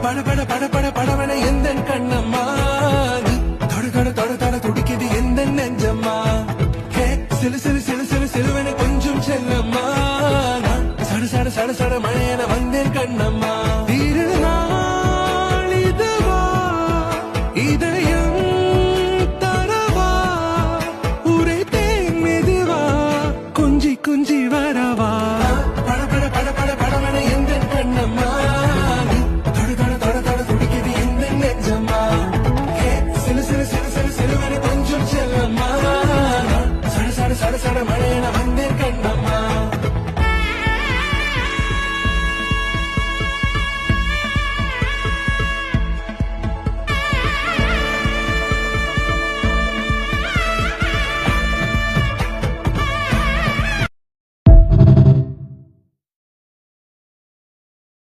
பட பட பட படவன எந்த கண்ணம்மா நீ தொட தொட தொட தொட துடிக்குது எந்த நெஞ்சம்மா ஹே சிலு சிலு சிலு சிலு சிலுவன கொஞ்சம் செல்லம்மா நான் சட சட சட சட மழையன வந்தேன் கண்ணம்மா தீருனா